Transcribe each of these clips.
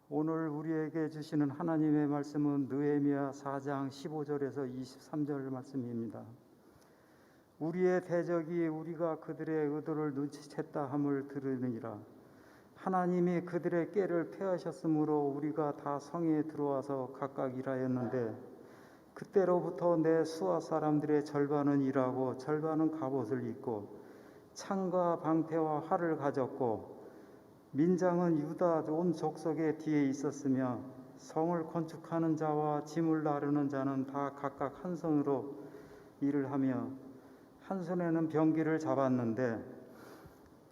오늘 우리에게 주시는 하나님의 말씀은 느헤미야 4장 15절에서 23절 말씀입니다. 우리의 대적이 우리가 그들의 의도를 눈치챘다 함을 들으니라. 하나님이 그들의 꾀를 패하셨으므로 우리가 다 성에 들어와서 각각 일하였는데 그때로부터 내 수하 사람들의 절반은 일하고 절반은 갑옷을 입고 창과 방패와 활을 가졌고 민장은 유다 온 족속의 뒤에 있었으며 성을 건축하는 자와 짐을 나르는 자는 다 각각 한 손으로 일을 하며 한 손에는 병기를 잡았는데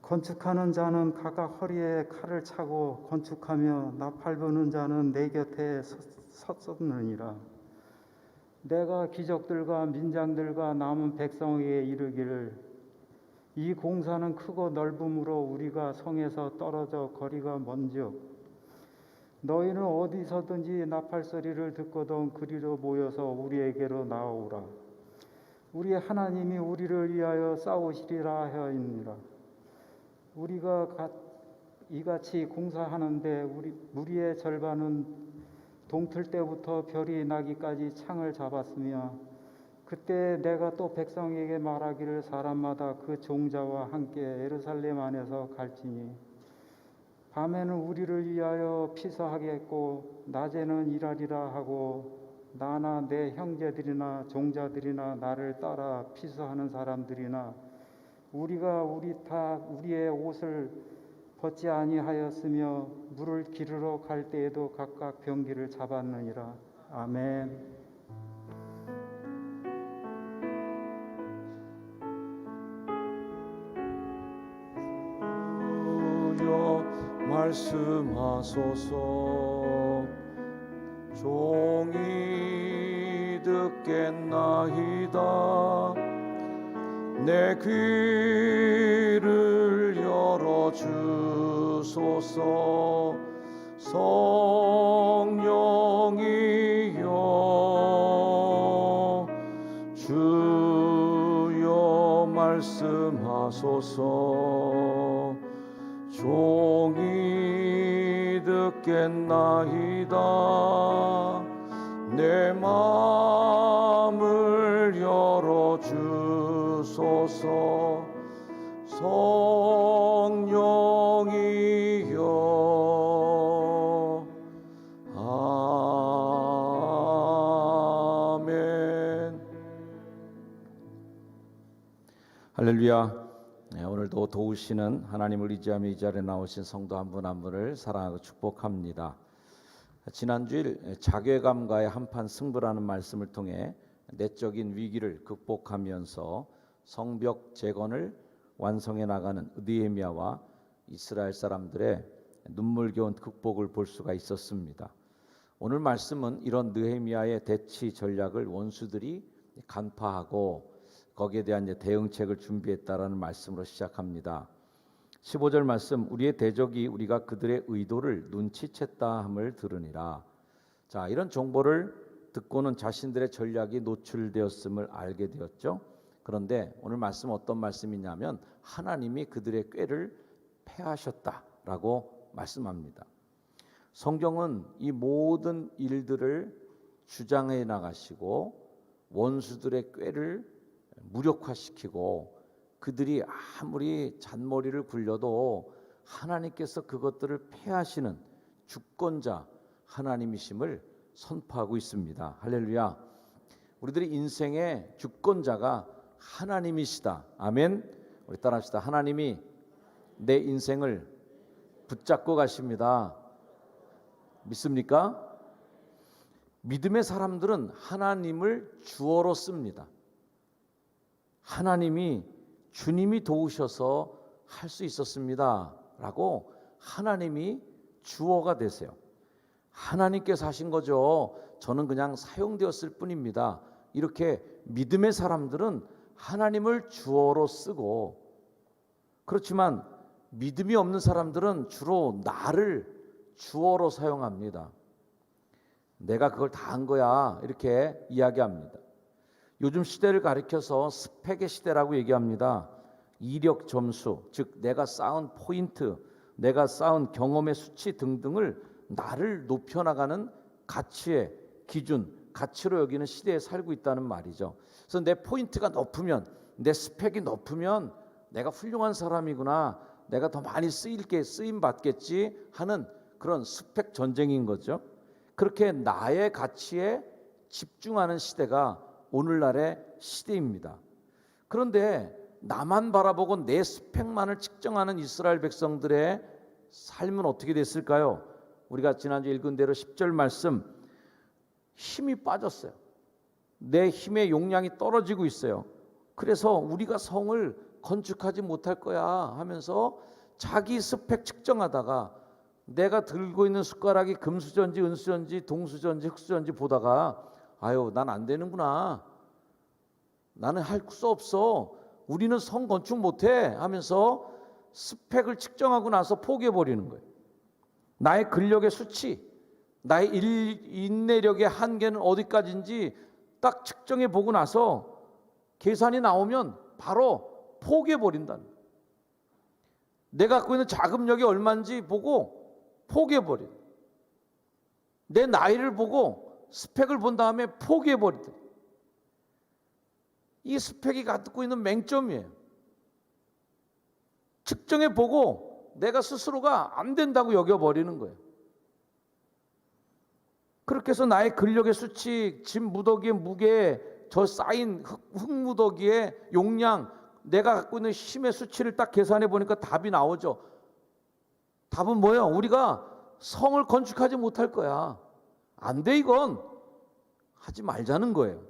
건축하는 자는 각각 허리에 칼을 차고 건축하며 나팔 부는 자는 내 곁에 섰었느니라. 내가 귀족들과 민장들과 남은 백성에게 이르기를 이 공사는 크고 넓음으로 우리가 성에서 떨어져 거리가 먼즉 너희는 어디서든지 나팔 소리를 듣거든 그리로 모여서 우리에게로 나오라. 우리의 하나님이 우리를 위하여 싸우시리라 하였느니라. 우리가 이같이 공사하는데 무리의 절반은 동틀 때부터 별이 나기까지 창을 잡았으며 그때 내가 또 백성에게 말하기를 사람마다 그 종자와 함께 예루살렘 안에서 갈지니 밤에는 우리를 위하여 피서하겠고 낮에는 일하리라 하고 나나 내 형제들이나 종자들이나 나를 따라 피서하는 사람들이나 우리가 우리의 옷을 벗지 아니하였으며 물을 기르러 갈 때에도 각각 병기를 잡았느니라. 아멘. 말씀하소서. 종이 듣겠나이다. 내 귀를 열어주소서. 성령이여 주여 말씀하소서. 종이 듣겠나이다. 내 마음을 열어주소서. 성령이여 아멘. 할렐루야. 오늘도 도우시는 하나님을 의지하며 이 자리에 나오신 성도 한 분 한 분을 사랑하고 축복합니다. 지난주일 자괴감과의 한판 승부라는 말씀을 통해 내적인 위기를 극복하면서 성벽 재건을 완성해 나가는 느헤미야와 이스라엘 사람들의 눈물겨운 극복을 볼 수가 있었습니다. 오늘 말씀은 이런 느헤미야의 대치 전략을 원수들이 간파하고 거기에 대한 대응책을 준비했다라는 말씀으로 시작합니다. 15절 말씀, 우리의 대적이 우리가 그들의 의도를 눈치챘다 함을 들으니라. 자, 이런 정보를 듣고는 자신들의 전략이 노출되었음을 알게 되었죠. 그런데 오늘 말씀 어떤 말씀이냐면 하나님이 그들의 꾀를 패하셨다라고 말씀합니다. 성경은 이 모든 일들을 주장해 나가시고 원수들의 꾀를 무력화시키고 그들이 아무리 잔머리를 굴려도 하나님께서 그것들을 패하시는 주권자 하나님이심을 선포하고 있습니다. 할렐루야. 우리들의 인생의 주권자가 하나님이시다. 아멘. 우리 따라합시다. 하나님이 내 인생을 붙잡고 가십니다. 믿습니까? 믿음의 사람들은 하나님을 주어로 씁니다. 하나님이 주님이 도우셔서 할 수 있었습니다 라고 하나님이 주어가 되세요. 하나님께서 하신 거죠. 저는 그냥 사용되었을 뿐입니다. 이렇게 믿음의 사람들은 하나님을 주어로 쓰고, 그렇지만 믿음이 없는 사람들은 주로 나를 주어로 사용합니다. 내가 그걸 다 한 거야 이렇게 이야기합니다. 요즘 시대를 가리켜서 스펙의 시대라고 얘기합니다. 이력 점수, 즉 내가 쌓은 포인트, 내가 쌓은 경험의 수치 등등을 나를 높여나가는 가치의 기준, 가치로 여기는 시대에 살고 있다는 말이죠. 그래서 내 포인트가 높으면, 내 스펙이 높으면 내가 훌륭한 사람이구나, 내가 더 많이 쓰임 받겠지 하는 그런 스펙 전쟁인 거죠. 그렇게 나의 가치에 집중하는 시대가 오늘날의 시대입니다. 그런데 나만 바라보고 내 스펙만을 측정하는 이스라엘 백성들의 삶은 어떻게 됐을까요? 우리가 지난주 읽은 대로 10절 말씀, 힘이 빠졌어요. 내 힘의 용량이 떨어지고 있어요. 그래서 우리가 성을 건축하지 못할 거야 하면서 자기 스펙 측정하다가 내가 들고 있는 숟가락이 금수저인지 은수저인지 동수저인지 흙수저인지 보다가 아유, 난 안 되는구나, 나는 할 수 없어, 우리는 성 건축 못해 하면서 스펙을 측정하고 나서 포기해버리는 거예요. 나의 근력의 수치, 나의 인내력의 한계는 어디까지인지 딱 측정해 보고 나서 계산이 나오면 바로 포기해버린다는 거예요. 내가 갖고 있는 자금력이 얼마인지 보고 포기해버린, 내 나이를 보고 스펙을 본 다음에 포기해버리다. 이 스펙이 갖고 있는 맹점이에요. 측정해보고 내가 스스로가 안 된다고 여겨버리는 거예요. 그렇게 해서 나의 근력의 수치, 짐 무더기의 무게, 저 쌓인 흙 무더기의 용량, 내가 갖고 있는 힘의 수치를 딱 계산해 보니까 답이 나오죠. 답은 뭐예요? 우리가 성을 건축하지 못할 거야. 안 돼, 이건. 하지 말자는 거예요.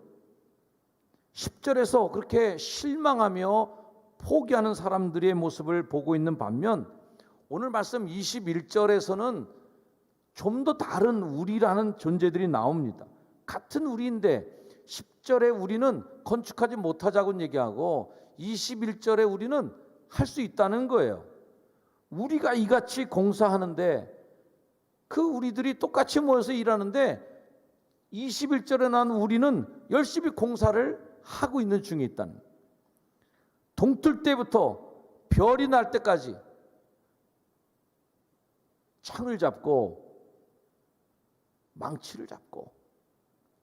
10절에서 그렇게 실망하며 포기하는 사람들의 모습을 보고 있는 반면, 오늘 말씀 21절에서는 좀 더 다른 우리라는 존재들이 나옵니다. 같은 우리인데 10절에 우리는 건축하지 못하자고 얘기하고 21절에 우리는 할 수 있다는 거예요. 우리가 이같이 공사하는데, 그 우리들이 똑같이 모여서 일하는데 21절에 난 우리는 열심히 공사를 하고 있는 중에 있다는 거예요. 동틀 때부터 별이 날 때까지 창을 잡고 망치를 잡고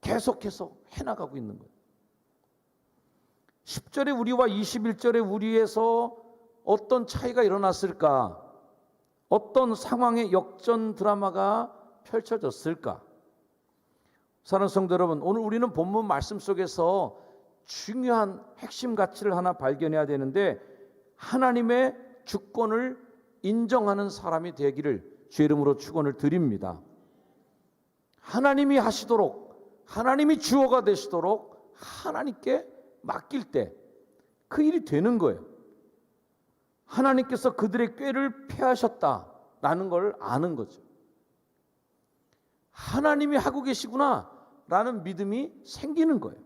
계속해서 해나가고 있는 거예요. 10절의 우리와 21절의 우리에서 어떤 차이가 일어났을까? 어떤 상황의 역전 드라마가 펼쳐졌을까? 사랑하는 성도 여러분, 오늘 우리는 본문 말씀 속에서 중요한 핵심 가치를 하나 발견해야 되는데, 하나님의 주권을 인정하는 사람이 되기를 주의 이름으로 축원을 드립니다. 하나님이 하시도록, 하나님이 주어가 되시도록 하나님께 맡길 때 그 일이 되는 거예요. 하나님께서 그들의 꾀를 패하셨다라는 걸 아는 거죠. 하나님이 하고 계시구나 라는 믿음이 생기는 거예요.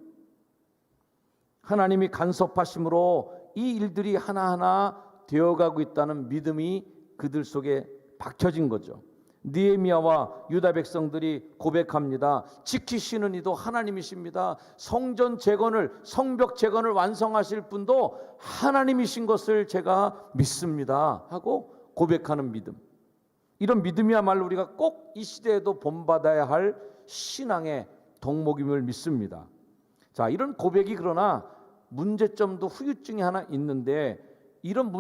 하나님이 간섭하심으로 이 일들이 하나하나 되어가고 있다는 믿음이 그들 속에 박혀진 거죠. 느헤미야와 유다 백성들이 고백합니다. 지키시는 이도 하나님이십니다. 성전 재건을, 성벽 재건을 완성하실 분도 하나님이신 것을 제가 믿습니다 하고 고백하는 믿음. 이런 믿음이야말로 우리가 꼭 이 시대에도 본받아야 할 신앙의 덕목임을 믿습니다. 자, 이런 고백이 그러나 문제점도 후유증이 하나 있는데, 이런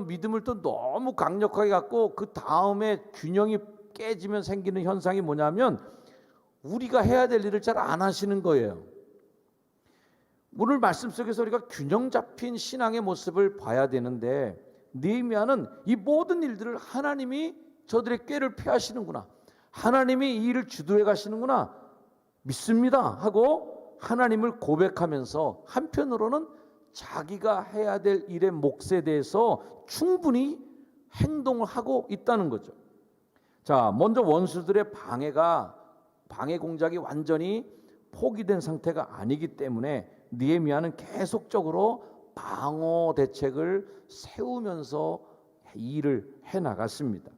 믿음을 또 너무 강력하게 갖고 그 다음에 균형이 깨지면 생기는 현상이 뭐냐면, 우리가 해야 될 일을 잘 안 하시는 거예요. 오늘 말씀 속에서 우리가 균형 잡힌 신앙의 모습을 봐야 되는데, 느헤미야는 이 모든 일들을 하나님이 저들의 꾀를 피하시는구나, 하나님이 이 일을 주도해 가시는구나 믿습니다 하고 하나님을 고백하면서, 한편으로는 자기가 해야 될 일의 몫에 대해서 충분히 행동을 하고 있다는 거죠. 자, 먼저 원수들의 방해 공작이 완전히 포기된 상태가 아니기 때문에 느헤미야는 계속적으로 방어 대책을 세우면서 이 일을 해나갔습니다.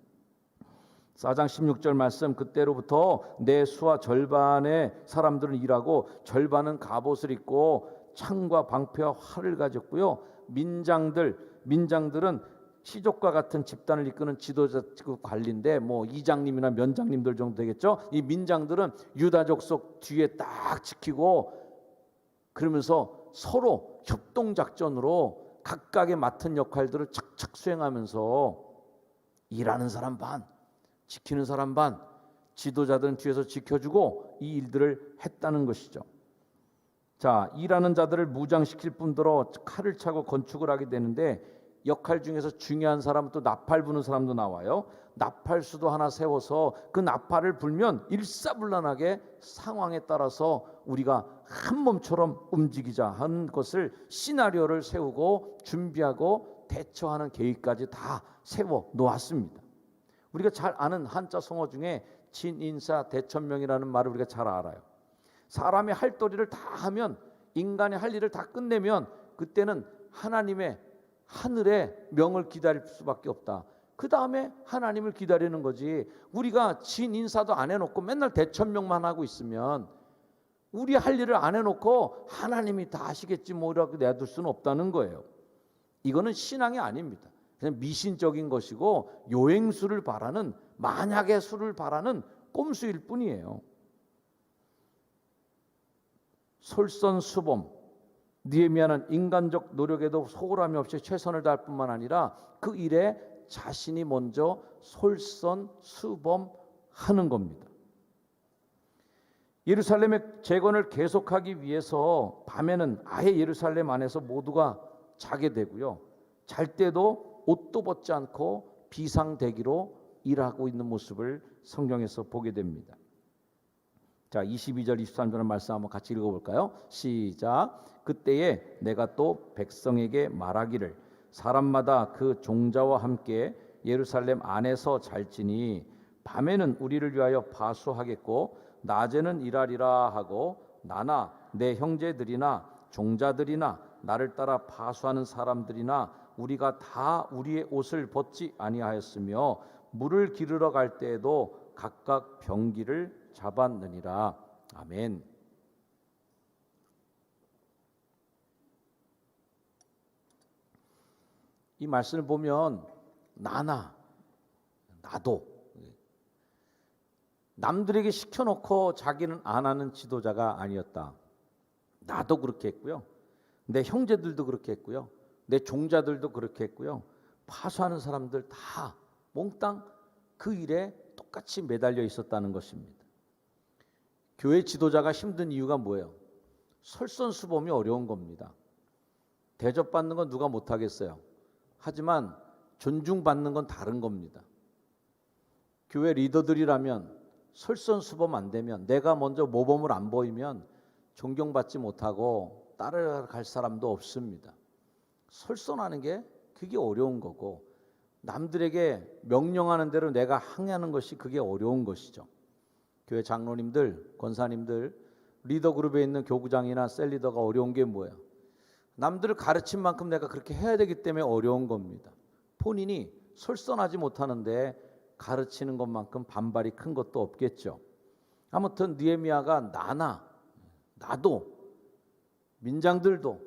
4장 16절 말씀, 그때로부터 내 수하 절반의 사람들은 일하고 절반은 갑옷을 입고 창과 방패와 활을 가졌고요. 민장들은 시족과 같은 집단을 이끄는 지도자 관리인데 뭐 이장님이나 면장님들 정도 되겠죠. 이 민장들은 유다족 속 뒤에 딱 지키고 그러면서 서로 협동작전으로 각각의 맡은 역할들을 착착 수행하면서 일하는 사람 반, 지키는 사람 반, 지도자들은 뒤에서 지켜주고 이 일들을 했다는 것이죠. 자, 일하는 자들을 무장시킬 뿐더러 칼을 차고 건축을 하게 되는데 역할 중에서 중요한 사람은 또 나팔 부는 사람도 나와요. 나팔수도 하나 세워서 그 나팔을 불면 일사불란하게 상황에 따라서 우리가 한 몸처럼 움직이자 하는 것을 시나리오를 세우고 준비하고 대처하는 계획까지 다 세워 놓았습니다. 우리가 잘 아는 한자 성어 중에 진인사 대천명이라는 말을 우리가 잘 알아요. 사람이 할 도리를 다 하면, 인간이 할 일을 다 끝내면 그때는 하나님의 하늘의 명을 기다릴 수밖에 없다. 그 다음에 하나님을 기다리는 거지. 우리가 진인사도 안 해놓고 맨날 대천명만 하고 있으면 우리 할 일을 안 해놓고 하나님이 다 하시겠지 뭐라고 내둘 수는 없다는 거예요. 이거는 신앙이 아닙니다. 그냥 미신적인 것이고 요행수를 바라는, 만약의 수를 바라는 꼼수일 뿐이에요. 솔선수범, 느헤미야는 인간적 노력에도 소홀함이 없이 최선을 다할 뿐만 아니라 그 일에 자신이 먼저 솔선수범하는 겁니다. 예루살렘의 재건을 계속하기 위해서 밤에는 아예 예루살렘 안에서 모두가 자게 되고요. 잘 때도 옷도 벗지 않고 비상대기로 일하고 있는 모습을 성경에서 보게 됩니다. 자, 22절 23절의 말씀 한번 같이 읽어볼까요? 시작. 그때에 내가 또 백성에게 말하기를 사람마다 그 종자와 함께 예루살렘 안에서 잘지니 밤에는 우리를 위하여 파수하겠고 낮에는 일하리라 하고 나나 내 형제들이나 종자들이나 나를 따라 파수하는 사람들이나 우리가 다 우리의 옷을 벗지 아니하였으며 물을 기르러 갈 때에도 각각 병기를 잡았느니라. 아멘. 이 말씀을 보면 나도 남들에게 시켜놓고 자기는 안 하는 지도자가 아니었다. 나도 그렇게 했고요. 내 형제들도 그렇게 했고요. 내 종자들도 그렇게 했고요. 파수하는 사람들 다 몽땅 그 일에 똑같이 매달려 있었다는 것입니다. 교회 지도자가 힘든 이유가 뭐예요? 솔선수범이 어려운 겁니다. 대접받는 건 누가 못하겠어요. 하지만 존중받는 건 다른 겁니다. 교회 리더들이라면 솔선수범 안 되면, 내가 먼저 모범을 안 보이면 존경받지 못하고 따라갈 사람도 없습니다. 솔선하는 게 그게 어려운 거고, 남들에게 명령하는 대로 내가 항의하는 것이 그게 어려운 것이죠. 교회 장로님들, 권사님들, 리더 그룹에 있는 교구장이나 셀리더가 어려운 게 뭐예요? 남들을 가르친 만큼 내가 그렇게 해야 되기 때문에 어려운 겁니다. 본인이 솔선하지 못하는데 가르치는 것만큼 반발이 큰 것도 없겠죠. 아무튼 느헤미야가 나도 민장들도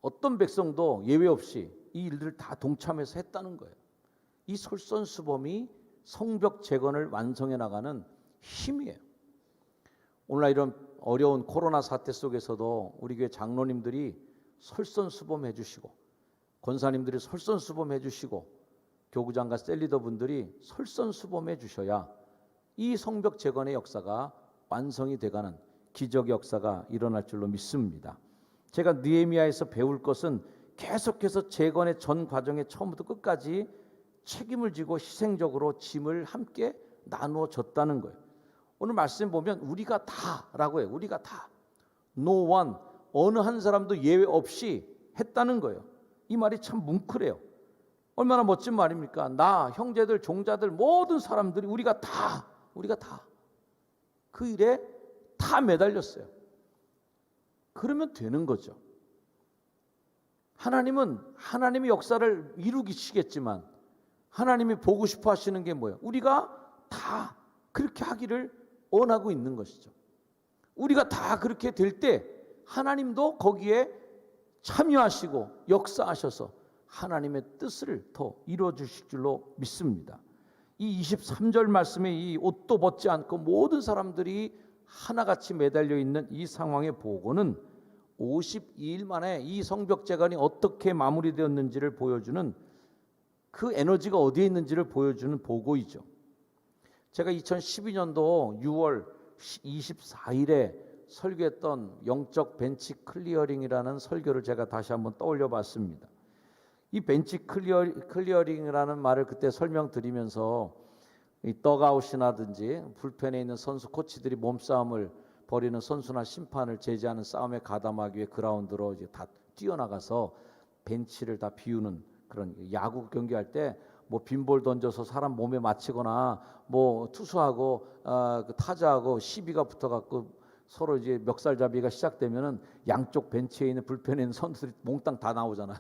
어떤 백성도 예외 없이 이 일들을 다 동참해서 했다는 거예요. 이 솔선수범이 성벽 재건을 완성해 나가는 힘이에요. 오늘날 이런 어려운 코로나 사태 속에서도 우리 교회 장로님들이 솔선수범해 주시고, 권사님들이 솔선수범해 주시고, 교구장과 셀리더분들이 솔선수범해 주셔야 이 성벽 재건의 역사가 완성이 돼가는 기적의 역사가 일어날 줄로 믿습니다. 제가 느헤미야에서 배울 것은 계속해서 재건의 전 과정에 처음부터 끝까지 책임을 지고 희생적으로 짐을 함께 나누어 줬다는 거예요. 오늘 말씀 보면 우리가 다라고 해요. 우리가 다. No one, 어느 한 사람도 예외 없이 했다는 거예요. 이 말이 참 뭉클해요. 얼마나 멋진 말입니까? 나, 형제들, 종자들, 모든 사람들이 우리가 다 그 일에 다 매달렸어요. 그러면 되는 거죠. 하나님은 하나님의 역사를 이루시겠지만 하나님이 보고 싶어 하시는 게 뭐예요? 우리가 다 그렇게 하기를 원하고 있는 것이죠. 우리가 다 그렇게 될 때 하나님도 거기에 참여하시고 역사하셔서 하나님의 뜻을 더 이루어 주실 줄로 믿습니다. 이 23절 말씀에 이 옷도 벗지 않고 모든 사람들이 하나같이 매달려 있는 이 상황의 보고는 52일 만에 이 성벽재건이 어떻게 마무리되었는지를 보여주는, 그 에너지가 어디에 있는지를 보여주는 보고이죠. 제가 2012년도 6월 24일에 설교했던 영적 벤치 클리어링이라는 설교를 제가 다시 한번 떠올려 봤습니다. 이 벤치 클리어링이라는 말을 그때 설명드리면서 이 떡아웃이라든지 불펜에 있는 선수 코치들이 몸싸움을 벌이는 선수나 심판을 제지하는 싸움에 가담하기 위해 그라운드로 이제 다 뛰어나가서 벤치를 다 비우는 그런, 야구 경기할 때 뭐 빈볼 던져서 사람 몸에 맞히거나 뭐 투수하고 그 타자하고 시비가 붙어갖고 서로 이제 멱살잡이가 시작되면은 양쪽 벤치에 있는 불펜에 있는 선수들이 몽땅 다 나오잖아요.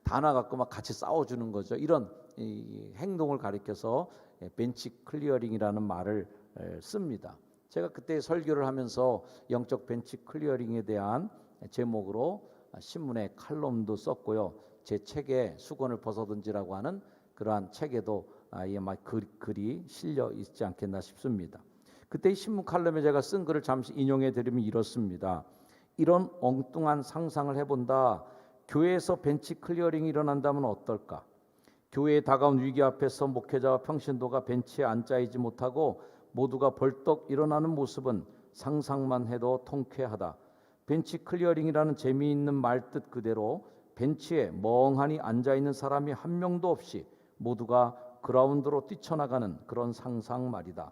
다 나갖고 막 같이 싸워주는 거죠. 이런 이 행동을 가리켜서 벤치 클리어링이라는 말을 씁니다. 제가 그때 설교를 하면서 영적 벤치 클리어링에 대한 제목으로 신문에 칼럼도 썼고요. 제 책에 수건을 벗어던지라고 하는 그러한 책에도 글이 실려 있지 않겠나 싶습니다. 그때 이 신문 칼럼에 제가 쓴 글을 잠시 인용해 드리면 이렇습니다. 이런 엉뚱한 상상을 해본다. 교회에서 벤치 클리어링이 일어난다면 어떨까? 교회에 다가온 위기 앞에서 목회자와 평신도가 벤치에 앉아있지 못하고 모두가 벌떡 일어나는 모습은 상상만 해도 통쾌하다. 벤치 클리어링이라는 재미있는 말뜻 그대로 벤치에 멍하니 앉아있는 사람이 한 명도 없이 모두가 그라운드로 뛰쳐나가는 그런 상상 말이다.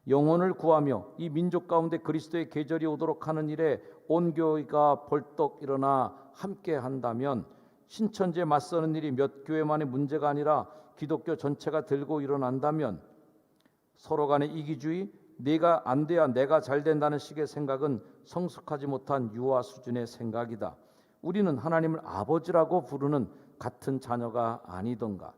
영혼을 구하며 이 민족 가운데 그리스도의 계절이 오도록 하는 일에 온 교회가 벌떡 일어나 함께 한다면 신천지에 맞서는 일이 몇 교회만의 문제가 아니라 기독교 전체가 들고 일어난다면 서로 간의 이기주의, 내가 안 돼야 내가 잘 된다는 식의 생각은 성숙하지 못한 유아 수준의 생각이다. 우리는 하나님을 아버지라고 부르는 같은 자녀가 아니던가.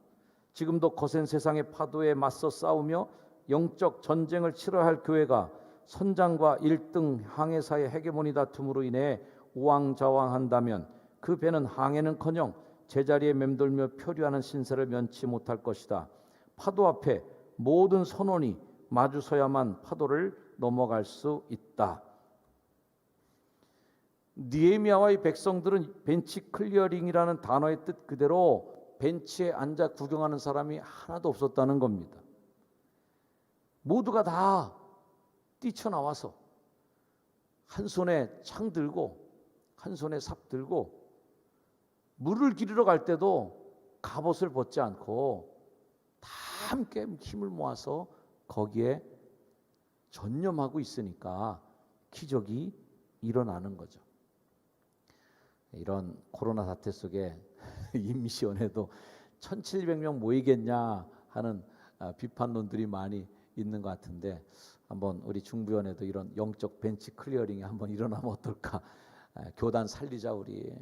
지금도 거센 세상의 파도에 맞서 싸우며 영적 전쟁을 치러야 할 교회가 선장과 1등 항해사의 헤게모니 다툼으로 인해 우왕좌왕한다면 그 배는 항해는커녕 제자리에 맴돌며 표류하는 신세를 면치 못할 것이다. 파도 앞에 모든 선원이 마주서야만 파도를 넘어갈 수 있다. 느헤미야와 이 백성들은 벤치 클리어링이라는 단어의 뜻 그대로 벤치에 앉아 구경하는 사람이 하나도 없었다는 겁니다. 모두가 다 뛰쳐나와서 한 손에 창 들고 한 손에 삽 들고 물을 기르러 갈 때도 갑옷을 벗지 않고 다 함께 힘을 모아서 거기에 전념하고 있으니까 기적이 일어나는 거죠. 이런 코로나 사태 속에 임시원에도 1,700명 모이겠냐 하는 비판론들이 많이 있는 것 같은데, 한번 우리 중부원에도 이런 영적 벤치 클리어링이 한번 일어나면 어떨까? 교단 살리자, 우리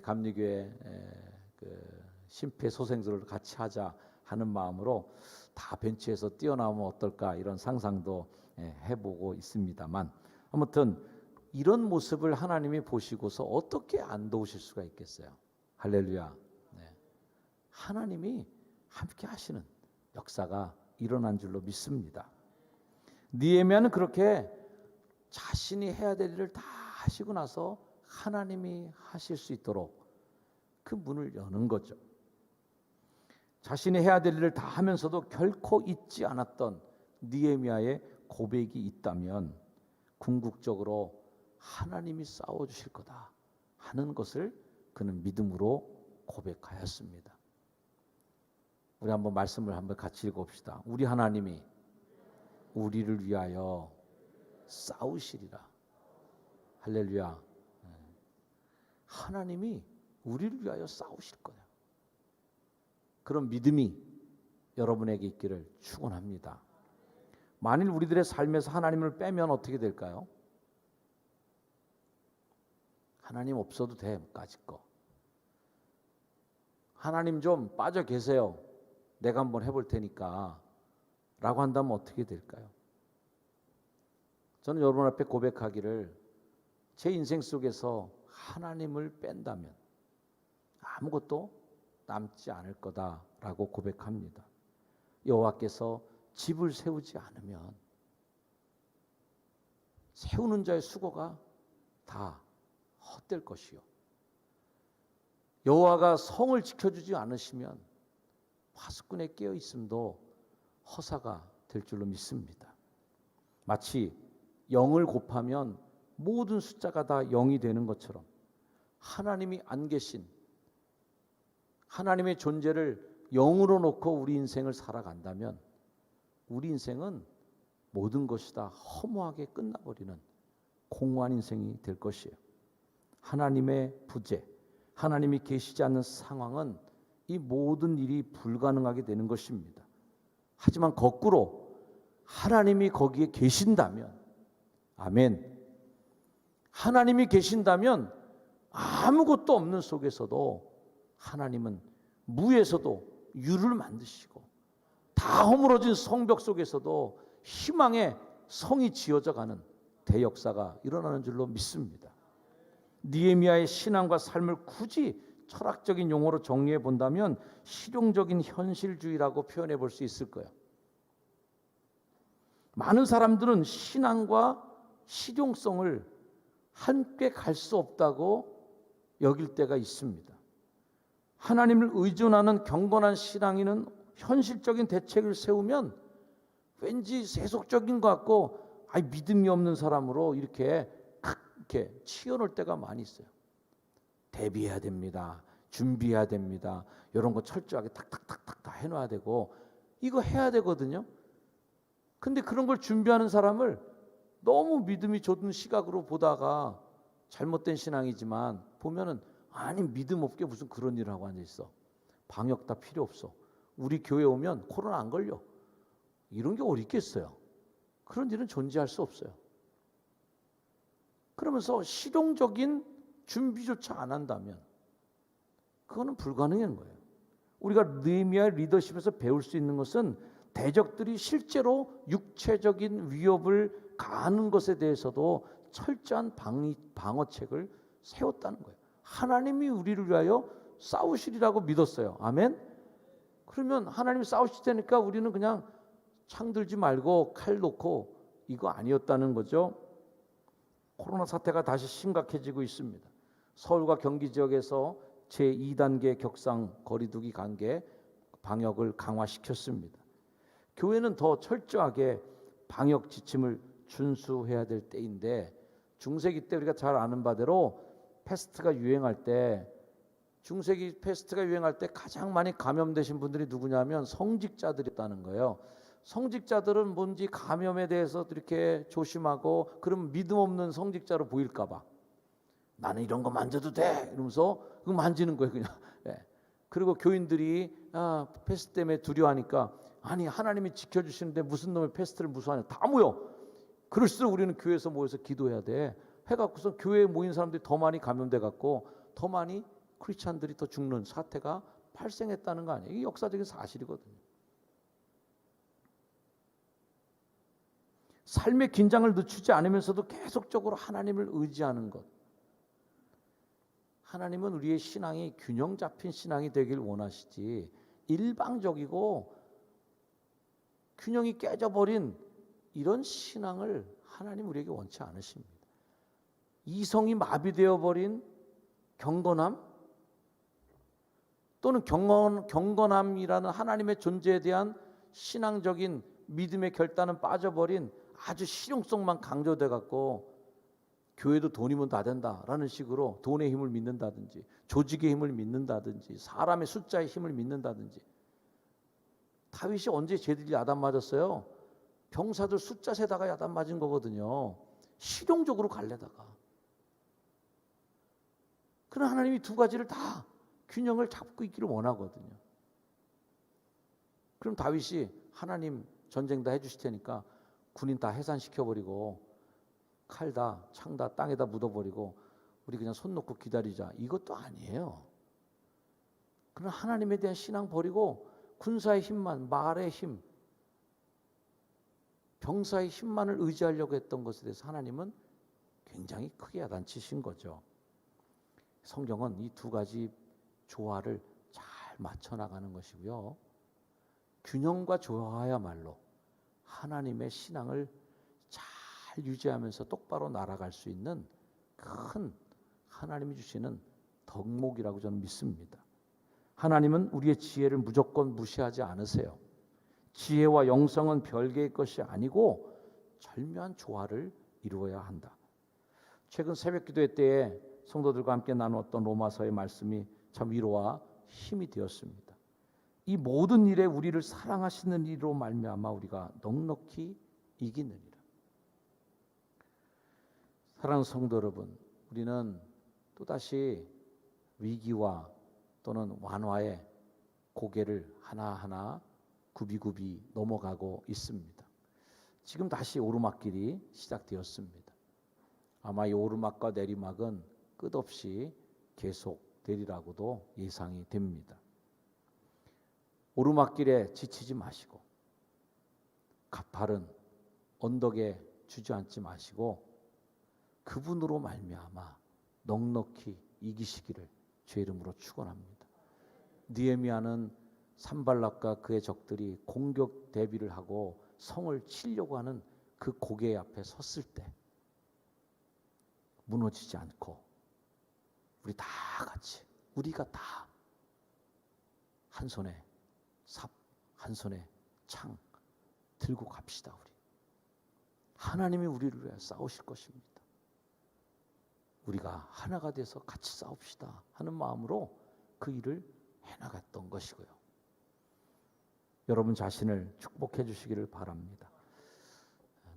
감리교회 그 심폐소생술을 같이 하자 하는 마음으로 다 벤치에서 뛰어나오면 어떨까, 이런 상상도 해보고 있습니다만, 아무튼 이런 모습을 하나님이 보시고서 어떻게 안 도우실 수가 있겠어요? 할렐루야. 하나님이 함께 하시는 역사가 일어난 줄로 믿습니다. 느헤미야는 그렇게 자신이 해야 될 일을 다 하시고 나서 하나님이 하실 수 있도록 그 문을 여는 거죠. 자신이 해야 될 일을 다 하면서도 결코 잊지 않았던 느헤미야의 고백이 있다면 궁극적으로 하나님이 싸워주실 거다 하는 것을 그는 믿음으로 고백하였습니다. 우리 한번 말씀을 한번 같이 읽어봅시다. 우리 하나님이 우리를 위하여 싸우시리라. 할렐루야. 하나님이 우리를 위하여 싸우실 거예요. 그런 믿음이 여러분에게 있기를 축원합니다. 만일 우리들의 삶에서 하나님을 빼면 어떻게 될까요? 하나님 없어도 돼, 까짓 거. 하나님 좀 빠져 계세요. 내가 한번 해볼 테니까 라고 한다면 어떻게 될까요? 저는 여러분 앞에 고백하기를, 제 인생 속에서 하나님을 뺀다면 아무것도 남지 않을 거다라고 고백합니다. 여호와께서 집을 세우지 않으면 세우는 자의 수고가 다 헛될 것이요, 여호와가 성을 지켜주지 않으시면 파수꾼에 깨어 있음도 허사가 될 줄로 믿습니다. 마치 0을 곱하면 모든 숫자가 다 0이 되는 것처럼 하나님이 안 계신, 하나님의 존재를 0으로 놓고 우리 인생을 살아간다면 우리 인생은 모든 것이 다 허무하게 끝나버리는 공허한 인생이 될 것이에요. 하나님의 부재, 하나님이 계시지 않는 상황은 이 모든 일이 불가능하게 되는 것입니다. 하지만 거꾸로 하나님이 거기에 계신다면, 아멘, 하나님이 계신다면 아무것도 없는 속에서도 하나님은 무에서도 유를 만드시고 다 허물어진 성벽 속에서도 희망의 성이 지어져 가는 대역사가 일어나는 줄로 믿습니다. 느헤미야의 신앙과 삶을 굳이 철학적인 용어로 정리해 본다면 실용적인 현실주의라고 표현해 볼 수 있을 거예요. 많은 사람들은 신앙과 실용성을 함께 갈 수 없다고 여길 때가 있습니다. 하나님을 의존하는 경건한 신앙인은 현실적인 대책을 세우면 왠지 세속적인 것 같고 믿음이 없는 사람으로 이렇게 치어놓을 때가 많이 있어요. 대비해야 됩니다. 준비해야 됩니다. 이런 거 철저하게 탁탁탁탁 다 해놔야 되고 이거 해야 되거든요. 근데 그런 걸 준비하는 사람을 너무 믿음이 좁은 시각으로 보다가 잘못된 신앙이지만 보면은 아니 믿음 없게 무슨 그런 일을 하고 앉아있어. 방역 다 필요 없어. 우리 교회 오면 코로나 안 걸려. 이런 게 어디 있겠어요. 그런 일은 존재할 수 없어요. 그러면서 실용적인 준비조차 안 한다면 그거는 불가능한 거예요. 우리가 느헤미야 리더십에서 배울 수 있는 것은 대적들이 실제로 육체적인 위협을 가하는 것에 대해서도 철저한 방어책을 세웠다는 거예요. 하나님이 우리를 위하여 싸우시리라고 믿었어요. 아멘? 그러면 하나님이 싸우실 테니까 우리는 그냥 창 들지 말고 칼 놓고 이거 아니었다는 거죠. 코로나 사태가 다시 심각해지고 있습니다. 서울과 경기 지역에서 제2단계 격상 거리두기 관계 방역을 강화시켰습니다. 교회는 더 철저하게 방역 지침을 준수해야 될 때인데 중세기 때 우리가 잘 아는 바대로 패스트가 유행할 때 중세기 패스트가 유행할 때 가장 많이 감염되신 분들이 누구냐면 성직자들이었다는 거예요. 성직자들은 뭔지 감염에 대해서 이렇게 조심하고 그럼 믿음 없는 성직자로 보일까 봐 나는 이런 거 만져도 돼 이러면서 그거 만지는 거예요 그냥. 그리고 교인들이 패스트 때문에 두려워하니까 아니 하나님이 지켜주시는데 무슨 놈의 패스트를 무서워하냐 다 모여. 그럴수록 우리는 교회에서 모여서 기도해야 돼 해갖고서 교회에 모인 사람들이 더 많이 감염돼 갖고 더 많이 크리스찬들이 더 죽는 사태가 발생했다는 거 아니에요. 이게 역사적인 사실이거든요. 삶의 긴장을 늦추지 않으면서도 계속적으로 하나님을 의지하는 것. 하나님은 우리의 신앙이 균형 잡힌 신앙이 되길 원하시지 일방적이고 균형이 깨져버린 이런 신앙을 하나님 우리에게 원치 않으십니다. 이성이 마비되어 버린 경건함 또는 경건함이라는 하나님의 존재에 대한 신앙적인 믿음의 결단은 빠져버린 아주 실용성만 강조돼 갖고 교회도 돈이면 다 된다라는 식으로 돈의 힘을 믿는다든지 조직의 힘을 믿는다든지 사람의 숫자의 힘을 믿는다든지. 다윗이 언제 쟤들이 야단 맞았어요? 병사들 숫자 세다가 야단 맞은 거거든요. 실용적으로 갈래다가. 그런 하나님이 두 가지를 다 균형을 잡고 있기를 원하거든요. 그럼 다윗이 하나님 전쟁 다 해주실 테니까 군인 다 해산시켜버리고 칼 다, 창 다 땅에다 묻어버리고 우리 그냥 손 놓고 기다리자. 이것도 아니에요. 그런 하나님에 대한 신앙 버리고 군사의 힘만, 말의 힘, 병사의 힘만을 의지하려고 했던 것에 대해서 하나님은 굉장히 크게 야단치신 거죠. 성경은 이 두 가지 조화를 잘 맞춰 나가는 것이고요. 균형과 조화야말로 하나님의 신앙을 잘 유지하면서 똑바로 날아갈 수 있는 큰 하나님이 주시는 덕목이라고 저는 믿습니다. 하나님은 우리의 지혜를 무조건 무시하지 않으세요. 지혜와 영성은 별개의 것이 아니고 절묘한 조화를 이루어야 한다. 최근 새벽기도회 때에 성도들과 함께 나누었던 로마서의 말씀이 참 위로와 힘이 되었습니다. 이 모든 일에 우리를 사랑하시는 이로 말미암아 우리가 넉넉히 이기느니라. 사랑하는 성도 여러분, 우리는 또다시 위기와 또는 완화의 고개를 하나하나 굽이굽이 넘어가고 있습니다. 지금 다시 오르막길이 시작되었습니다. 아마 이 오르막과 내리막은 끝없이 계속되리라고도 예상이 됩니다. 오르막길에 지치지 마시고 가파른 언덕에 주저앉지 마시고 그분으로 말미암아 넉넉히 이기시기를 주의 이름으로 축원합니다. 느헤미야는 산발락과 그의 적들이 공격 대비를 하고 성을 치려고 하는 그 고개 앞에 섰을 때 무너지지 않고 우리 다 같이 우리가 다 한 손에 삽, 한 손에 창 들고 갑시다. 우리 하나님이 우리를 위해 싸우실 것입니다. 우리가 하나가 돼서 같이 싸웁시다 하는 마음으로 그 일을 해나갔던 것이고요. 여러분 자신을 축복해 주시기를 바랍니다.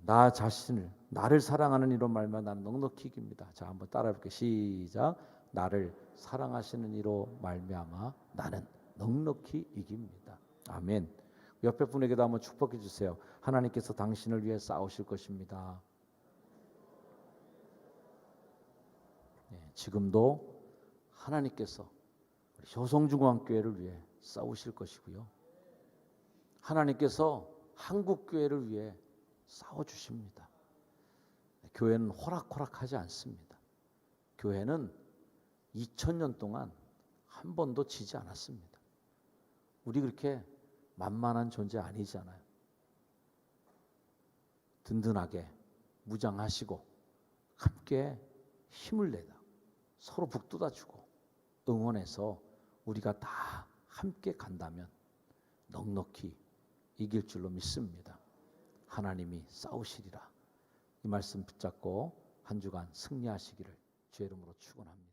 나 자신을 나를 사랑하는 이로 말미암아 나는 넉넉히 이깁니다. 자, 한번 따라해 볼게요. 시작. 나를 사랑하시는 이로 말미암아 나는 넉넉히 이깁니다. 아멘. 옆에 분에게도 한번 축복해 주세요. 하나님께서 당신을 위해 싸우실 것입니다. 네, 지금도 하나님께서 효성중앙교회를 위해 싸우실 것이고요. 하나님께서 한국교회를 위해 싸워주십니다. 교회는 호락호락하지 않습니다. 교회는 2000년 동안 한 번도 지지 않았습니다. 우리 그렇게 만만한 존재 아니잖아요. 든든하게 무장하시고 함께 힘을 내다 서로 북돋아주고 응원해서 우리가 다 함께 간다면 넉넉히 이길 줄로 믿습니다. 하나님이 싸우시리라. 이 말씀 붙잡고 한 주간 승리하시기를 주의 이름으로 축원합니다.